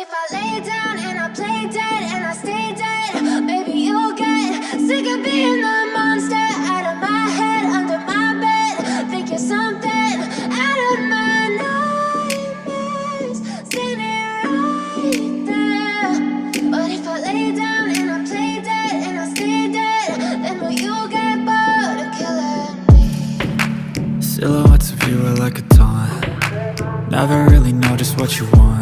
if I lay down and I play dead and I stay dead, baby, you'll get sick of being the monster out of my head, under my bed. Think you're something out of my nightmares, standing right there. But if I lay down and I play dead and I stay dead, then will you get bored of killing me? Silhouettes of you are like a taunt. Never really know just what you want.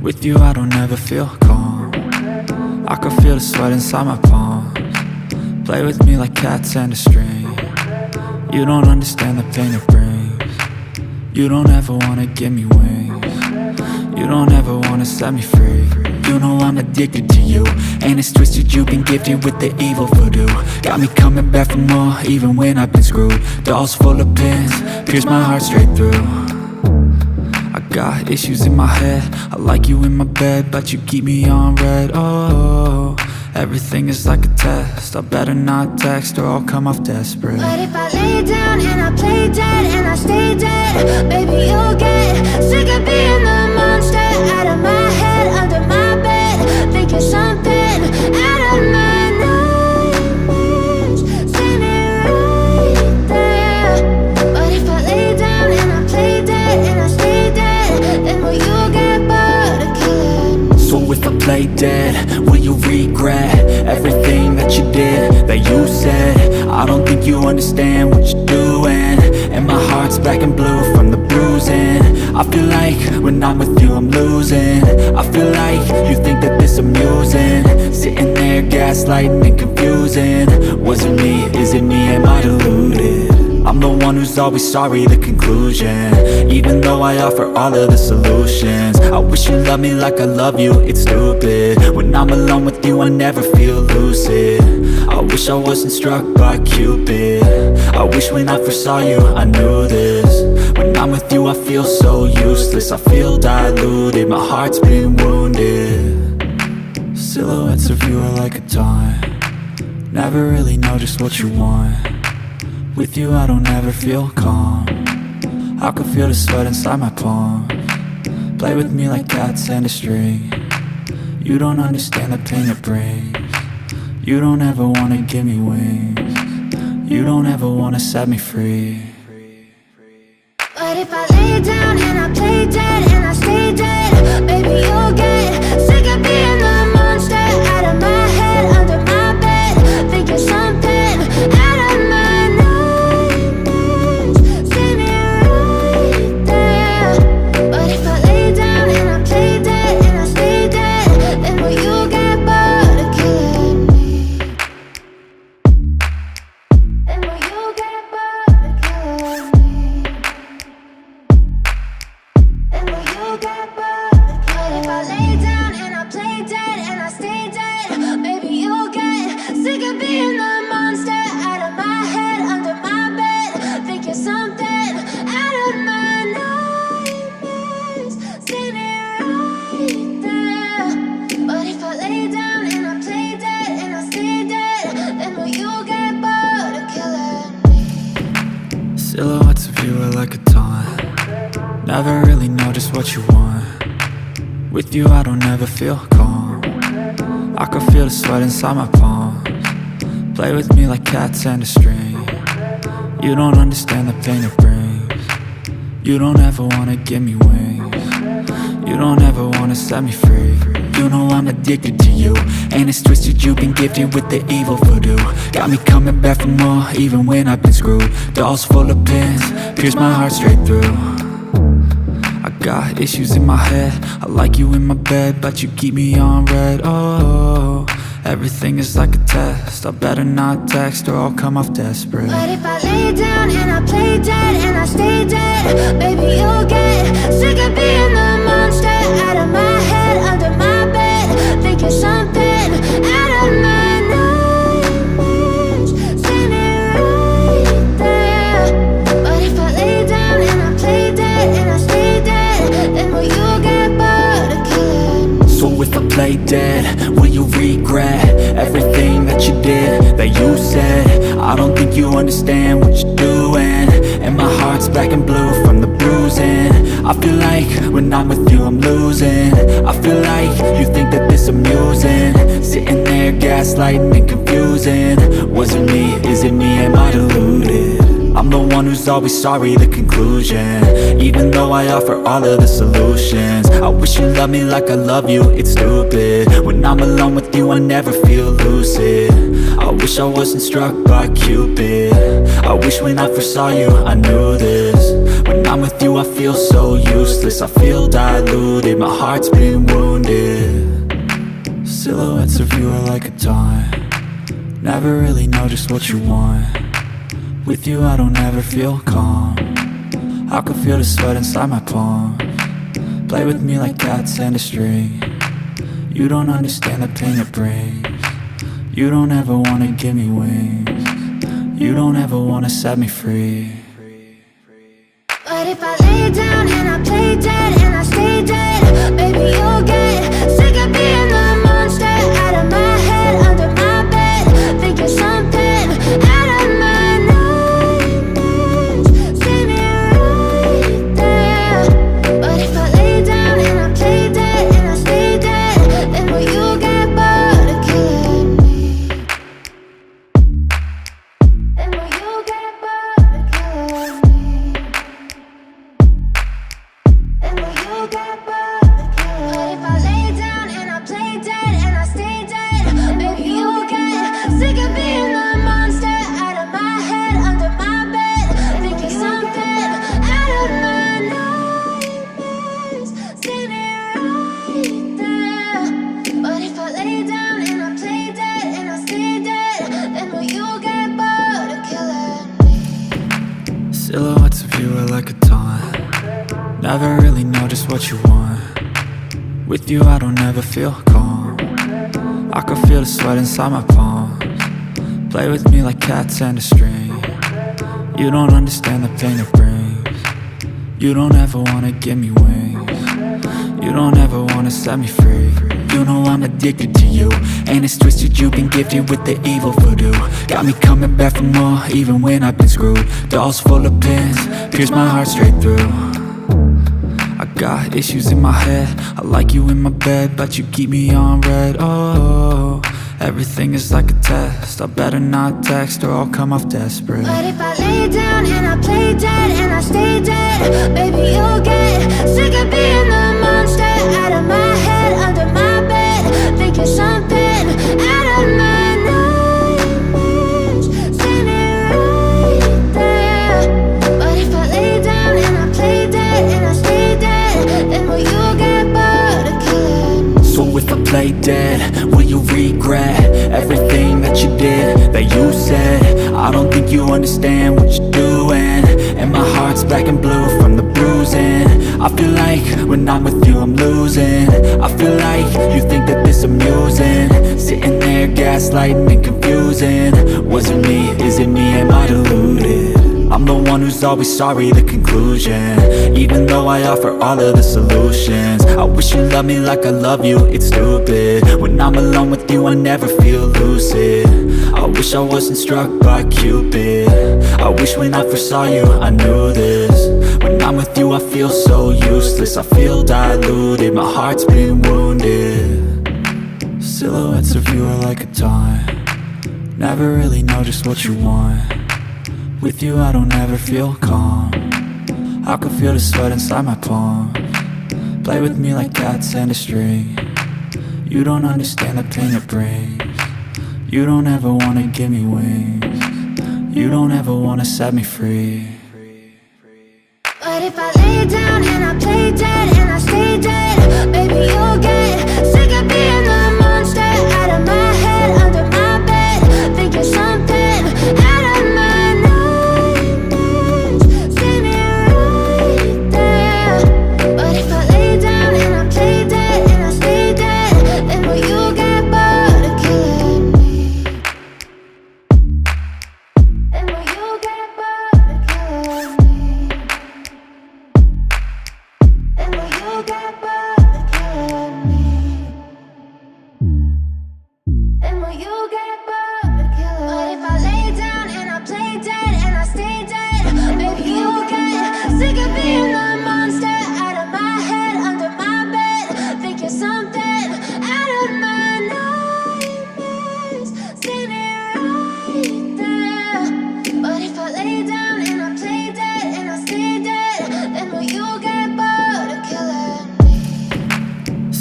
With you I don't ever feel calm. I can feel the sweat inside my palms. Play with me like cats and a string. You don't understand the pain it brings. You don't ever wanna give me wings. You don't ever wanna set me free. You know I'm addicted to you, and it's twisted, you've been gifted with the evil voodoo. Got me coming back for more, even when I've been screwed. Dolls full of pins, pierce my heart straight through. I got issues in my head, I like you in my bed, but you keep me on red. Oh, everything is like a test, I better not text or I'll come off desperate. But if I lay down and I play dead and I stay dead, baby, you'll get sick of being the monster out of my head, under my bed. Think you're something out of my nightmares, standing right there. But if I lay down and I play dead and I stay dead, then will you get bored of killing me? So if I play dead, will you regret everything that you did, that you said? I don't think you understand what you're doing, and my heart's black and blue from the bruising. I feel like when I'm with you I'm losing. I feel like you think that this amusing, sitting there gaslighting and confusing. Was it me? Is it me? Am I deluded? I'm the one who's always sorry, the conclusion, even though I offer all of the solutions. I wish you loved me like I love you, it's stupid. When I'm alone with you I never feel lucid. I wish I wasn't struck by Cupid. I wish when I first saw you I knew this. When I'm with you I feel so useless, I feel diluted, my heart's been wounded. Silhouettes of you are like a taunt. Never really know just what you want. With you I don't ever feel calm. I can feel the sweat inside my palms. Play with me like cats and a string. You don't understand the pain it brings. You don't ever wanna give me wings. You don't ever wanna set me free. But if I lay down and I play dead and I stay dead, baby, you'll get sick of being the monster out of my head, under my bed. Think you're something out of my nightmares, standing right there. But if I lay down and I play dead and I stay dead, then will you get bored of killing me? Then will you get bored of killing me? And will you get bored of killing me? But if I lay down and I play dead and I stay dead, baby, you'll get sick of being the monster out of my head, under my bed. Think you're something out of my nightmares, standing right there. But if I lay down and I play dead and I stay dead, then will you get bored of killing me? Silhouettes of you are like a taunt. Never really know just what you want. With you I don't ever feel calm. I can feel the sweat inside my palms. Play with me like cats and a string. You don't understand the pain it brings. You don't ever wanna give me wings. You don't ever wanna set me free. You know I'm addicted to you, and it's twisted, you've been gifted with the evil voodoo. Got me coming back for more, even when I've been screwed. Dolls full of pins, pierce my heart straight through. I got issues in my head, I like you in my bed, but you keep me on red. Oh, everything is like a test, I better not text or I'll come off desperate. But if I lay down and I play dead and I stay dead, baby, you'll get sick of being the monster out of my head, under my bed. Think you're something out of my nightmares, standing right there. But if I lay down and I play dead and I stay dead, then will you get bored of killing me? So if I play dead, will you regret everything that you did, that you said? I don't think you understand what you're doing, and my heart's black and blue from the bruising. I feel like when I'm with you I'm losing. I feel like you think that this amusing, sitting there gaslighting and confusing. Was it me? Is it me? Am I deluded? I'm the one who's always sorry, the conclusion. Even though I offer all of the solutions, I wish you loved me like I love you, it's stupid. When I'm alone with you I never feel lucid. I wish I wasn't struck by Cupid. I wish when I first saw you I knew this. When I'm with you I feel so useless, I feel diluted, my heart's been wounded. Silhouettes of you are like a taunt, never really know just what you want. With you I don't ever feel calm, I can feel the sweat inside my palms. Play with me like cats and a string. You don't understand the pain it brings. You don't ever wanna give me wings. You don't ever wanna set me free. But if I lay down and I play dead and I stay dead, baby you'll get sick of being the monster out of my head, under my bed, thinking something out of my nightmares. See me right there. But if I lay down and I play dead and I stay dead, then will you get bored of killing me? Then will you get bored of killing me? Then will you get bored of killing me? But if I lay down and I play dead and I stay dead, baby you'll get sick of being the monster out of my head, under my bed, thinking something out of my nightmares. See me right there. But if I lay down and I play dead and I stay dead, then will you get bored of killing me? Silhouettes of you are like a taunt, never really know just what you want. With you I don't ever feel calm, I can feel the sweat inside my palms. Play with me like cats and a string. You don't understand the pain it brings. You don't ever wanna give me wings. You don't ever wanna set me free. You know I'm addicted to you, and it's twisted, you've been gifted with the evil voodoo. Got me coming back for more, even when I've been screwed. Dolls full of pins, pierce my heart straight through. I got issues in my head, I like you in my bed, but you keep me on red. Oh, everything is like a test, I better not text or I'll come off desperate. But if I lay down and I play dead and I stay dead, baby you'll get sick of being the monster out of my head, under my bed, thinking something out of my nightmares. See me right there. But if I lay down and I play dead and I stay dead, then will you get bored of killing me? So if I play dead, will you regret everything that you did, that you said? I don't think you understand what you're doing, and my heart's black and blue from the bruising. I feel like when I'm with you I'm losing. I feel like you think that this amusing, sitting there gaslighting and confusing. Was it me? Is it me? Am I deluded? I'm the one who's always sorry, the conclusion. Even though I offer all of the solutions, I wish you loved me like I love you, it's stupid. When I'm alone with you I never feel lucid. I wish I wasn't struck by Cupid. I wish when I first saw you I knew this. When I'm with you I feel so useless, I feel diluted, my heart's been wounded. Silhouettes of you are like a taunt, never really know just what you want. With you I don't ever feel calm, I can feel the sweat inside my palms. Play with me like cats and a string. You don't understand the pain it brings. You don't ever wanna give me wings. You don't ever wanna set me free. But if I lay down and I play dead and I stay dead, baby you'll get sick of being the monster out of my head, under my bed, thinking something out of my nightmares. See me right there. But if I lay down and I play dead and I stay dead, then will you get bored of killing me? Then will you get bored of killing me? Then will you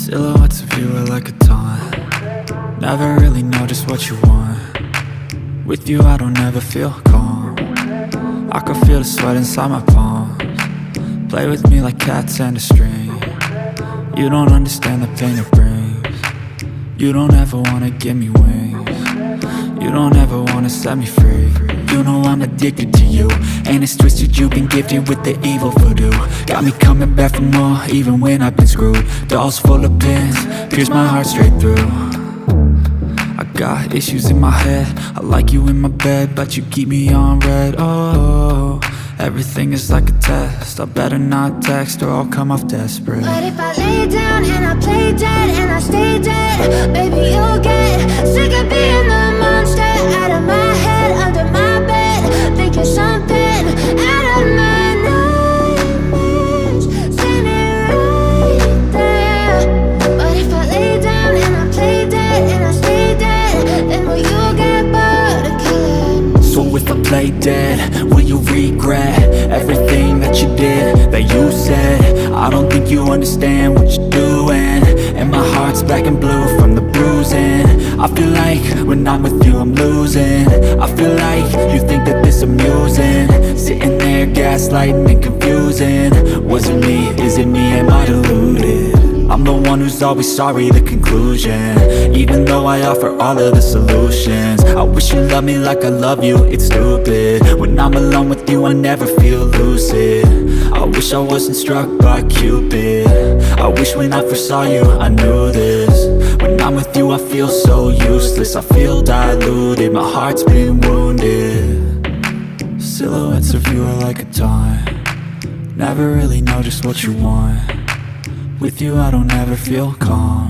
Silhouettes of you are like a taunt. Never really know just what you want. With you I don't ever feel calm. I can feel the sweat inside my palms. Play with me like cats and a string. You don't understand the pain it brings. You don't ever wanna give me wings. You don't ever wanna set me free. You know I'm addicted to you, and it's twisted, you've been gifted with the evil voodoo. Got me coming back for more, even when I've been screwed. Dolls full of pins, pierce my heart straight through. I got issues in my head, I like you in my bed, but you keep me on red. Oh, everything is like a test, I better not text or I'll come off desperate. But if I lay down and I play dead and I stay dead, baby you'll get sick of being the monster out of my head, under my bed, thinking something out of my nightmares, standing right there. But if I lay down and I play dead and I stay dead, then will you get bored of killing? So if I play dead, will you regret everything that you did, that you said? I don't think you understand what you're doing, and my heart's black and blue from the bruising. I feel like when I'm with you I'm losing. I feel like you think that this amusing, sitting there gaslighting and confusing. Was it me? Is it me? Am I deluded? I'm the one who's always sorry, the conclusion, even though I offer all of the solutions. I wish you loved me like I love you, it's stupid. When I'm alone with you I never feel lucid. I wish I wasn't struck by Cupid. I wish when I first saw you I knew this. When I'm with you I feel so useless, I feel diluted, my heart's been wounded. Silhouettes of you are like a taunt. Never really know just what you want. With you I don't ever feel calm.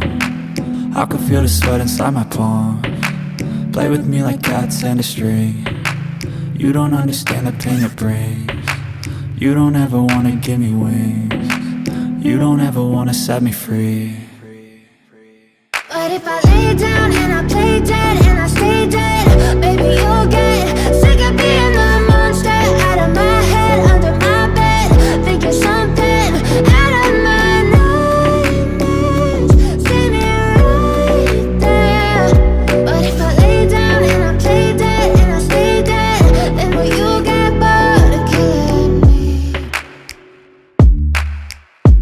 I can feel the sweat inside my palms. Play with me like cats and a string. You don't understand the pain it brings. You don't ever wanna give me wings. You don't ever wanna set me free. But if I lay down and I play dead